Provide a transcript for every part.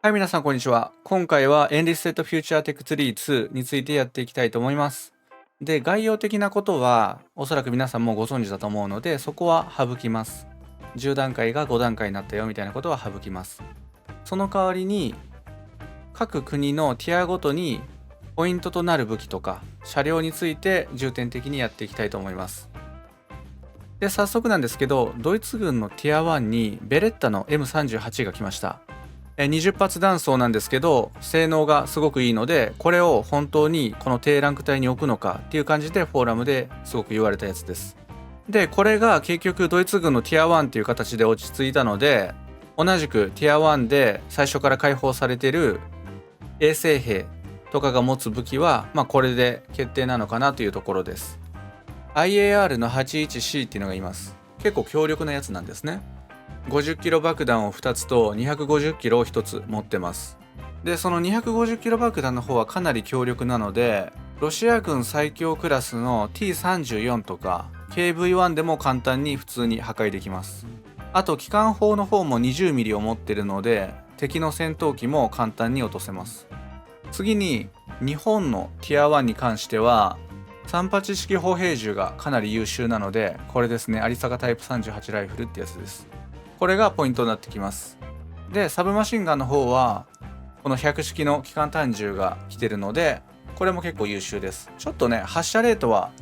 はい、皆さん、こんにちは。今回は Enlisted Future Tech Tree 2についてやっていきたいと思います。で、概要的なことは、おそらく皆さんもご存知だと思うので、そこは省きます。10段階が5段階になったよみたいなことは省きます。その代わりに、各国のティアごとにポイントとなる武器とか車両について重点的にやっていきたいと思います。で、早速なんですけど、ドイツ軍のティア1にベレッタの M38 が来ました。20発弾倉なんですけど、性能がすごくいいので、これを本当にこの低ランク帯に置くのかっていう感じでフォーラムですごく言われたやつです。で、これが結局ドイツ軍のティア1っていう形で落ち着いたので、同じくティア1で最初から解放されてる衛星兵とかが持つ武器は、これで決定なのかなというところです。IAR の 81C っていうのがいます。結構強力なやつなんですね。50キロ爆弾を2つと250キロを1つ持ってます。で、その250キロ爆弾の方はかなり強力なので、ロシア軍最強クラスの T34 とか KV1 でも簡単に普通に破壊できます。あと機関砲の方も 20mm を持ってるので、敵の戦闘機も簡単に落とせます。次に日本のティア1に関しては38式歩兵銃がかなり優秀なので、これですね、有坂タイプ38ライフルってやつです。これがポイントになってきます。で、サブマシンガンの方はこの100式の機関単銃が来てるので、これも結構優秀です。ちょっとね、発射レートは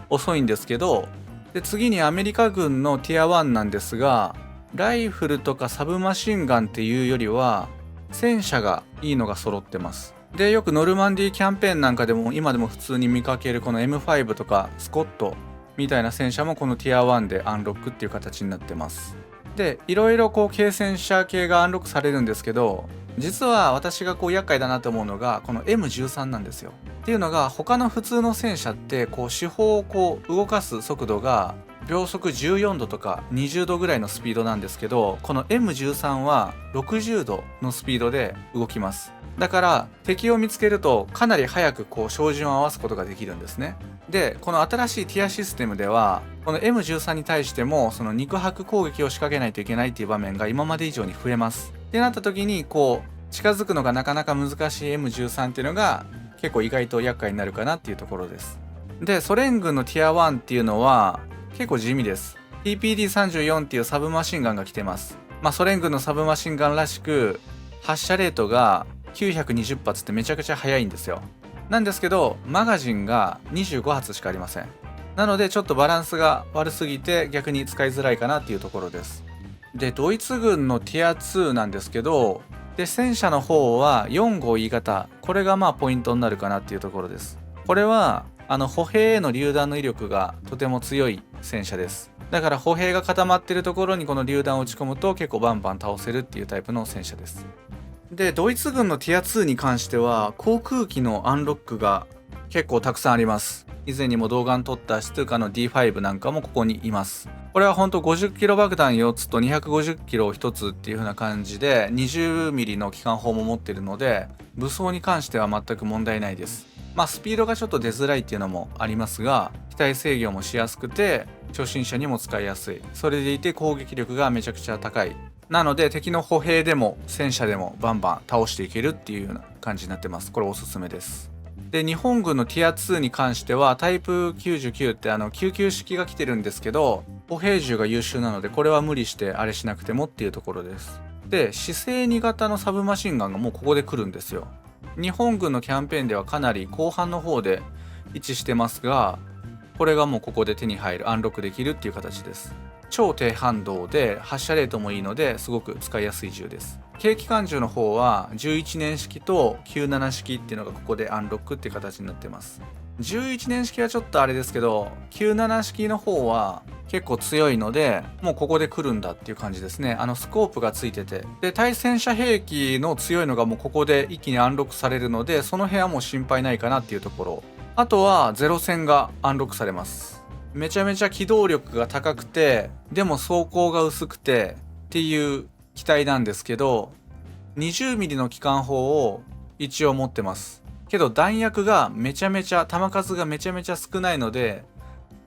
遅いんですけど、で、次にアメリカ軍のティア1なんですが、ライフルとかサブマシンガンっていうよりは戦車がいいのが揃ってます。で、よくノルマンディーキャンペーンなんかでも今でも普通に見かけるこの M5 とかスコットみたいな戦車もこのティア1でアンロックっていう形になってます。で、いろいろ軽戦車系がアンロックされるんですけど、実は私が厄介だなと思うのがこの M13 なんですよ。っていうのが、他の普通の戦車って手法を動かす速度が秒速14度とか20度ぐらいのスピードなんですけど、この M13 は60度のスピードで動きます。だから敵を見つけるとかなり早く照準を合わすことができるんですね。で、この新しいティアシステムではこの M13 に対してもその肉薄攻撃を仕掛けないといけないっていう場面が今まで以上に増えます。ってなった時に近づくのがなかなか難しい M13 っていうのが結構意外と厄介になるかなっていうところです。で、ソ連軍のティア1っていうのは結構地味です。 TPD34 っていうサブマシンガンが来てます。ソ連軍のサブマシンガンらしく発射レートが920発ってめちゃくちゃ速いんですよ。なんですけどマガジンが25発しかありません。なのでちょっとバランスが悪すぎて逆に使いづらいかなっていうところです。で、ドイツ軍のティア2なんですけど、で、戦車の方は4号 E 型、これがポイントになるかなっていうところです。これは歩兵への榴弾の威力がとても強い戦車です。だから歩兵が固まってるところにこの榴弾を打ち込むと結構バンバン倒せるっていうタイプの戦車です。で、ドイツ軍のティア2に関しては航空機のアンロックが結構たくさんあります。以前にも動画に撮ったシトゥカの D5 なんかもここにいます。これはほんと50キロ爆弾4つと250キロ1つっていう風な感じで 20mm の機関砲も持ってるので、武装に関しては全く問題ないです。スピードがちょっと出づらいっていうのもありますが、機体制御もしやすくて初心者にも使いやすい。それでいて攻撃力がめちゃくちゃ高い。なので敵の歩兵でも戦車でもバンバン倒していけるっていうような感じになってます。これおすすめです。で、日本軍のティア2に関してはタイプ99って99式が来てるんですけど、歩兵銃が優秀なのでこれは無理してあれしなくてもっていうところです。で、姿勢2型のサブマシンガンがもうここで来るんですよ。日本軍のキャンペーンではかなり後半の方で位置してますが、これがもうここで手に入る、アンロックできるっていう形です。超低反動で発射レートもいいのですごく使いやすい銃です。軽機関銃の方は11年式と97式っていうのがここでアンロックっていう形になってます。11年式はちょっとあれですけど、97式の方は結構強いのでもうここで来るんだっていう感じですね。スコープがついてて、で、対戦車兵器の強いのがもうここで一気にアンロックされるので、その辺はもう心配ないかなっていうところ。あとはゼロ戦がアンロックされます。めちゃめちゃ機動力が高くて、でも装甲が薄くてっていう機体なんですけど、20mm の機関砲を一応持ってます。けど弾薬がめちゃめちゃ、弾数がめちゃめちゃ少ないので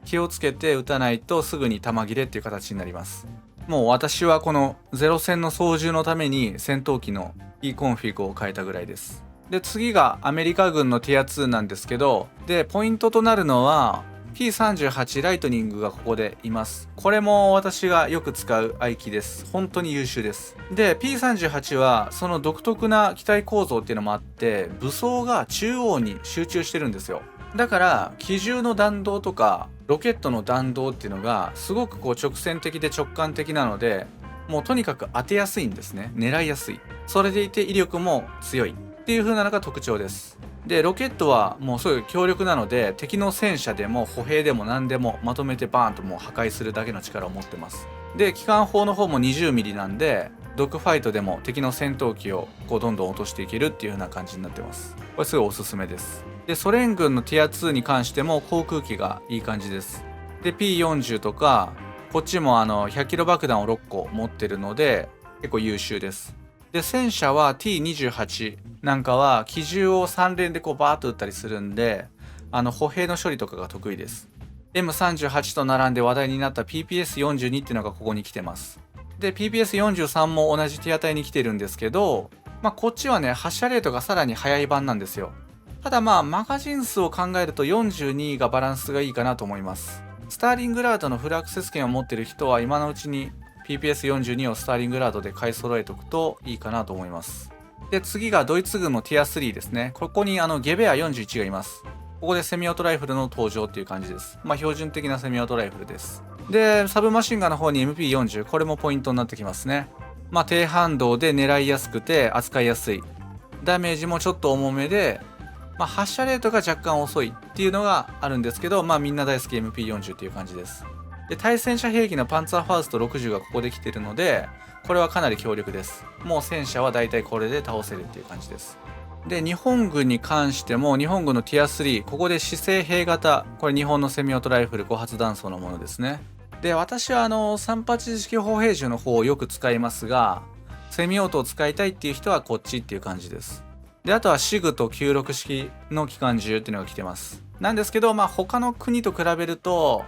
気をつけて撃たないとすぐに弾切れっていう形になります。もう私はこのゼロ戦の操縦のために戦闘機のキーコンフィグを変えたぐらいです。で、次がアメリカ軍のティア2なんですけど、で、ポイントとなるのは P38 ライトニングがここでいます。これも私がよく使う愛機です。本当に優秀です。で、P38 はその独特な機体構造っていうのもあって、武装が中央に集中してるんですよ。だから機銃の弾道とかロケットの弾道っていうのがすごくこう直線的で直感的なので、もうとにかく当てやすいんですね。狙いやすい。それでいて威力も強いっていう風なのが特徴です。で、ロケットはもうすごい強力なので、敵の戦車でも歩兵でも何でもまとめてバーンともう破壊するだけの力を持ってます。で、機関砲の方も 20mm なんで、ドッグファイトでも敵の戦闘機をこうどんどん落としていけるっていう風な感じになってます。これすごいおすすめです。で、ソ連軍のティア2に関しても航空機がいい感じです。で、P40 とか、こっちも100キロ爆弾を6個持ってるので、結構優秀です。で、戦車は T28 なんかは機銃を3連でこうバーッと撃ったりするんで、歩兵の処理とかが得意です。M38 と並んで話題になった PPS42 っていうのがここに来てます。で、PPS43 も同じティア隊に来てるんですけど、まあこっちはね、発射レートがさらに速い版なんですよ。ただまあマガジン数を考えると42がバランスがいいかなと思います。スターリングラードのフルアクセス権を持ってる人は今のうちに PPS42 をスターリングラードで買い揃えておくといいかなと思います。で、次がドイツ軍のティア3ですね。ここにゲベア41がいます。ここでセミオートライフルの登場っていう感じです。まあ標準的なセミオートライフルです。で、サブマシンガンの方に MP40、これもポイントになってきますね。まあ低反動で狙いやすくて扱いやすい。ダメージもちょっと重めで、まあ、発射レートが若干遅いっていうのがあるんですけど、まあみんな大好き MP40 っていう感じです。で、対戦車兵器のパンツァーファースト60がここで来てるので、これはかなり強力です。もう戦車は大体これで倒せるっていう感じです。で、日本軍に関しても、日本軍のティア3、ここで姿勢兵型、これ日本のセミオートライフル5発弾倉のものですね。で、私は38式砲兵銃の方をよく使いますが、セミオートを使いたいっていう人はこっちっていう感じです。で、あとはシグと96式の機関銃っていうのが来てます。なんですけど、まあ他の国と比べると、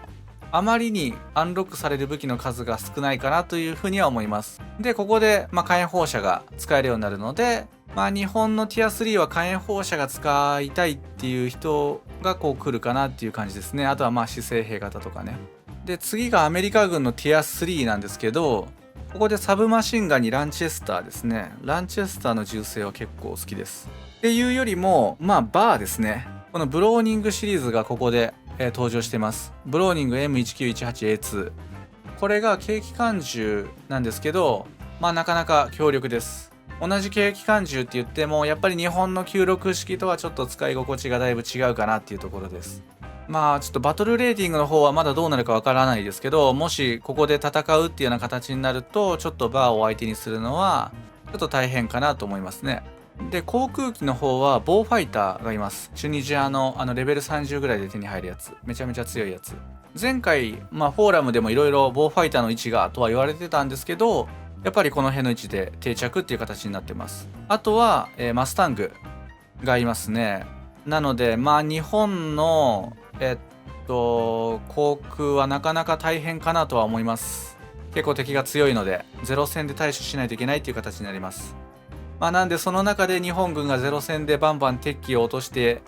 あまりにアンロックされる武器の数が少ないかなというふうには思います。で、ここで、まあ、火炎放射が使えるようになるので、まあ日本のティア3は火炎放射が使いたいっていう人がこう来るかなっていう感じですね。あとはまあ姿勢兵型とかね。で、次がアメリカ軍のティア3なんですけど、ここでサブマシンガンにランチェスターですね。ランチェスターの銃声は結構好きです。っていうよりも、まあバーですね。このブローニングシリーズがここで、登場してます。ブローニング M1918A2。これが軽機関銃なんですけど、まあなかなか強力です。同じ軽機関銃って言っても、やっぱり日本の96式とはちょっと使い心地がだいぶ違うかなっていうところです。まあちょっとバトルレーティングの方はまだどうなるかわからないですけど、もしここで戦うっていうような形になると、ちょっとバーを相手にするのはちょっと大変かなと思いますね。で、航空機の方はボーファイターがいます。チュニジアのレベル30ぐらいで手に入るやつ。めちゃめちゃ強いやつ。前回、まあフォーラムでもいろいろボーファイターの位置がとは言われてたんですけど、やっぱりこの辺の位置で定着っていう形になってます。あとは、マスタングがいますね。なので、まあ日本の、航空はなかなか大変かなとは思います。結構敵が強いので、ゼロ戦で対処しないといけないっていう形になります。まあなんでその中で日本軍がゼロ戦でバンバン敵機を落として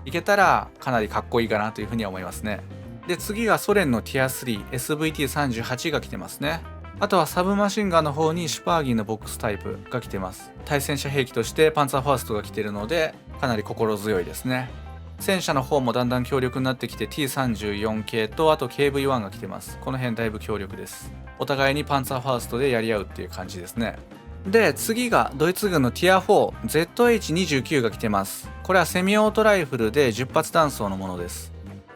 いけたらかなりかっこいいかなというふうには思いますね。で、次がソ連のティア3 SVT38 が来てますね。あとはサブマシンガンの方にシュパーギーのボックスタイプが来てます。対戦車兵器としてパンツァーファーストが来てるのでかなり心強いですね。戦車の方もだんだん強力になってきて T34 系とあと KV1 が来てます。この辺だいぶ強力です。お互いにパンツァーファーストでやり合うっていう感じですね。で、次がドイツ軍のティア 4ZH29 が来てます。これはセミオートライフルで10発弾倉のものです。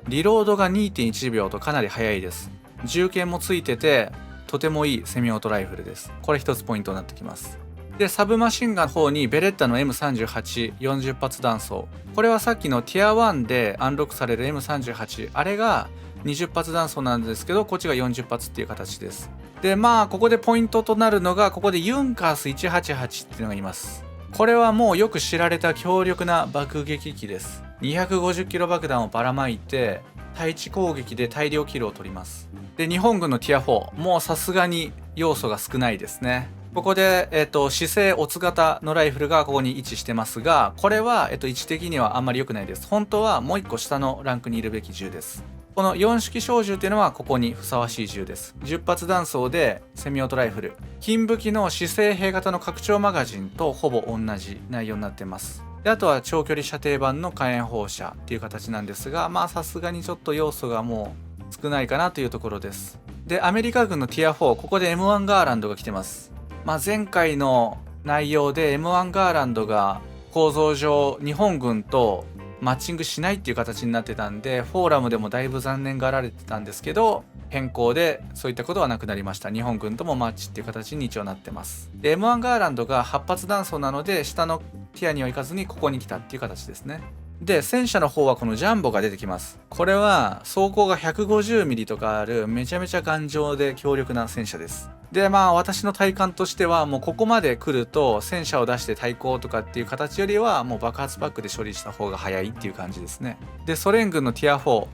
リロードが 2.1 秒とかなり速いです。銃剣もついててとてもいいセミオートライフルです。これ一つポイントになってきます。で、サブマシンガンの方にベレッタの M3840 発弾倉。これはさっきのティア1でアンロックされる M38。あれが20発弾倉なんですけど、こっちが40発っていう形です。で、まあここでポイントとなるのが、ここでユンカース188っていうのがいます。これはもうよく知られた強力な爆撃機です。250キロ爆弾をばらまいて対地攻撃で大量キルを取ります。で、日本軍のティア4、もうさすがに要素が少ないですね。ここで、姿勢オツ型のライフルがここに位置してますが、これは、位置的にはあんまり良くないです。本当はもう1個下のランクにいるべき銃です。この4式小銃っていうのはここにふさわしい銃です。10発弾倉でセミオートライフル。金武器の姿勢兵型の拡張マガジンとほぼ同じ内容になってます。であとは長距離射程版の火炎放射っていう形なんですが、まあさすがにちょっと要素がもう少ないかなというところです。で、アメリカ軍のティア4、ここで M1 ガーランドが来てます。まあ、前回の内容で M1 ガーランドが構造上日本軍とマッチングしないっていう形になってたんで、フォーラムでもだいぶ残念がられてたんですけど、変更でそういったことはなくなりました。日本軍ともマッチっていう形に一応なってます。で、M1 ガーランドが8発弾倉なので、下のティアには行かずにここに来たっていう形ですね。で、戦車の方はこのジャンボが出てきます。これは装甲が 150mm とかあるめちゃめちゃ頑丈で強力な戦車です。で、まあ私の体感としてはもうここまで来ると戦車を出して対抗とかっていう形よりはもう爆発パックで処理した方が早いっていう感じですね。で、ソ連軍のティア4。こ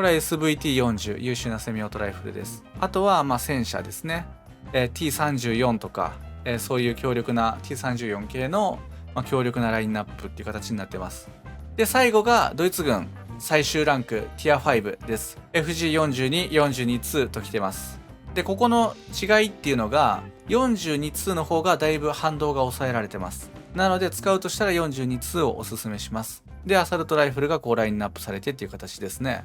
れは SVT40 優秀なセミオートライフルです。あとはまあ戦車ですね。T34 とか、そういう強力な T34 系の、強力なラインナップっていう形になってます。で、最後がドイツ軍最終ランクティア5です。FG42、42-2と来てます。で、ここの違いっていうのが、42-2の方がだいぶ反動が抑えられてます。なので、使うとしたら42-2をおすすめします。で、アサルトライフルがこうラインナップされてっていう形ですね。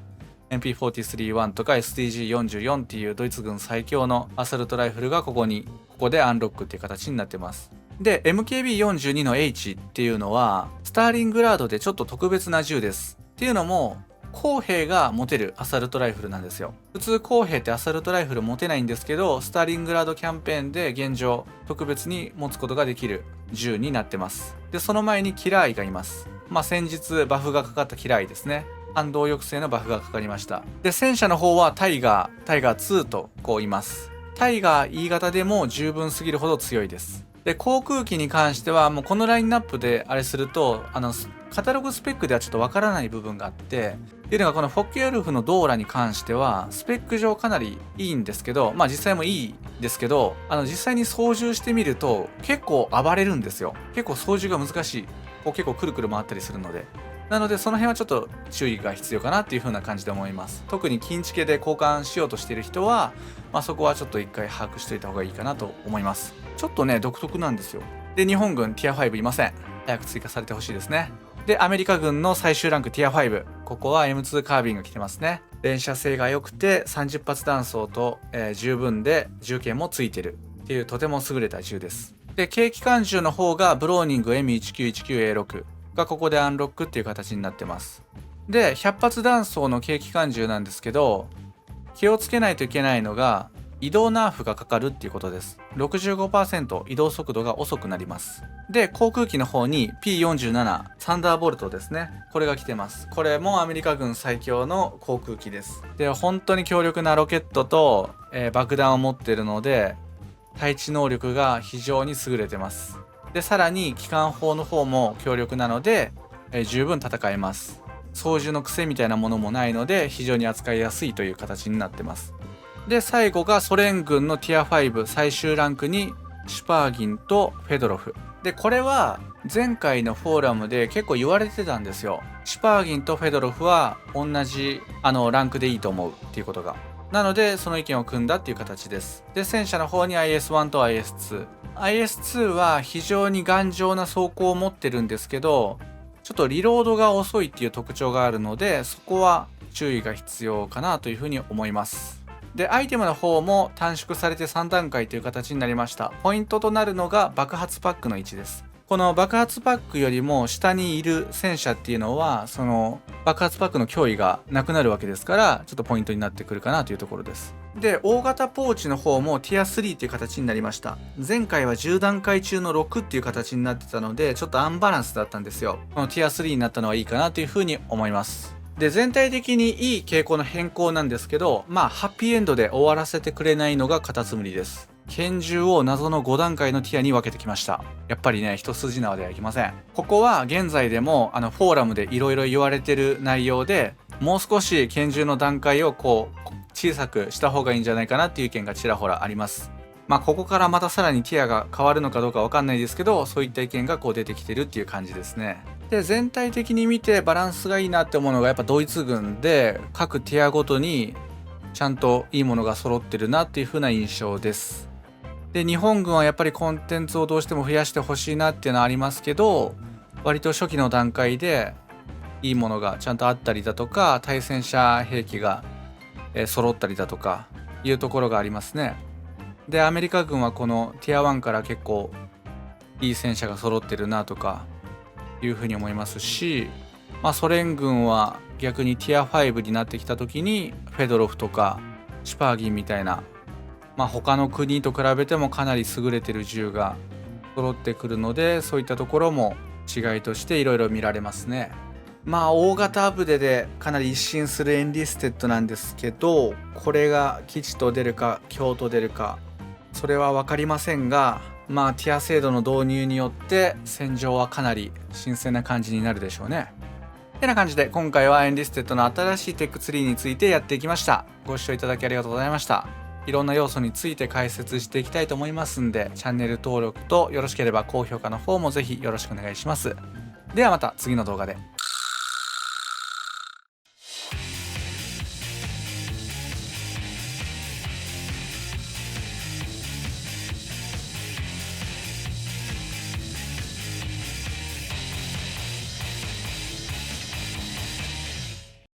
MP43-1 とか STG44 っていうドイツ軍最強のアサルトライフルがここでアンロックっていう形になってます。で、MKB42 の H っていうのは、スターリングラードでちょっと特別な銃です。っていうのも、公兵が持てるアサルトライフルなんですよ。普通公兵ってアサルトライフル持てないんですけど、スターリングラードキャンペーンで現状、特別に持つことができる銃になってます。で、その前にキラーイがいます。まあ先日バフがかかったキラーイですね。反動抑制のバフがかかりました。で、戦車の方はタイガー2とこういます。タイガー E 型でも十分すぎるほど強いです。で、航空機に関してはもうこのラインナップであれすると、カタログスペックではちょっとわからない部分があって、っていうのがこのフォッケヨルフのドーラに関しては、スペック上かなりいいんですけど、まあ実際もいいですけど、実際に操縦してみると結構暴れるんですよ。結構操縦が難しい。こう結構くるくる回ったりするので。なのでその辺はちょっと注意が必要かなっていう風な感じで思います。特に近地系で交換しようとしている人は、まあそこはちょっと一回把握しておいた方がいいかなと思います。ちょっとね、独特なんですよ。で、日本軍ティア5いません。早く追加されてほしいですね。で、アメリカ軍の最終ランクティア5。ここは M2 カービンが来てますね。連射性が良くて30発弾倉と、十分で銃剣もついてるっていうとても優れた銃です。で、軽機関銃の方がブローニング M1919A6 がここでアンロックっていう形になってます。で、100発弾倉の軽機関銃なんですけど、気をつけないといけないのが、移動ナーフがかかるっていうことです。65% 移動速度が遅くなります。で、航空機の方に P47 サンダーボルトですね。これが来てます。これもアメリカ軍最強の航空機です。で、本当に強力なロケットと、爆弾を持っているので、対地能力が非常に優れてます。で、さらに機関砲の方も強力なので、十分戦えます。操縦の癖みたいなものもないので、非常に扱いやすいという形になってます。で、最後がソ連軍のティア5最終ランクにシュパーギンとフェドロフ。で、これは前回のフォーラムで結構言われてたんですよ。シュパーギンとフェドロフは同じランクでいいと思うっていうことが。なので、その意見を組んだっていう形です。で、戦車の方に IS-1 と IS-2。IS-2 は非常に頑丈な装甲を持ってるんですけど、ちょっとリロードが遅いっていう特徴があるので、そこは注意が必要かなというふうに思います。で、アイテムの方も短縮されて3段階という形になりました。ポイントとなるのが爆発パックの位置です。この爆発パックよりも下にいる戦車っていうのは、その爆発パックの脅威がなくなるわけですから、ちょっとポイントになってくるかなというところです。で、大型ポーチの方もティア3っていう形になりました。前回は10段階中の6っていう形になってたので、ちょっとアンバランスだったんですよ。このティア3になったのはいいかなというふうに思います。で、全体的にいい傾向の変更なんですけど、まあ、ハッピーエンドで終わらせてくれないのがカタツムリです。拳銃を謎の5段階のティアに分けてきました。やっぱりね、一筋縄ではいきません。ここは現在でもフォーラムで色々言われてる内容で、もう少し拳銃の段階をこう小さくした方がいいんじゃないかなっていう意見がちらほらあります。ここからまたさらにティアが変わるのかどうかわかんないですけど、そういった意見がこう出てきてるっていう感じですね。で、全体的に見てバランスがいいなって思うのがやっぱドイツ軍で、各ティアごとにちゃんといいものが揃ってるなっていう風な印象です。で、日本軍はやっぱりコンテンツをどうしても増やしてほしいなっていうのはありますけど、割と初期の段階でいいものがちゃんとあったりだとか、対戦車兵器が揃ったりだとかいうところがありますね。で、アメリカ軍はこのティア1から結構いい戦車が揃ってるなとかいうふうに思いますし、ソ連軍は逆にティア5になってきた時にフェドロフとかシュパーギンみたいな、他の国と比べてもかなり優れてる銃が揃ってくるので、そういったところも違いとしていろいろ見られますね。大型アブデでかなり一新するエンリステッドなんですけど、これが吉と出るか凶と出るかそれは分かりませんが、ティア制度の導入によって戦場はかなり新鮮な感じになるでしょうね。てな感じで今回はエンリステッドの新しいテックツリーについてやっていきました。ご視聴いただきありがとうございました。いろんな要素について解説していきたいと思いますんで、チャンネル登録とよろしければ高評価の方もぜひよろしくお願いします。ではまた次の動画で。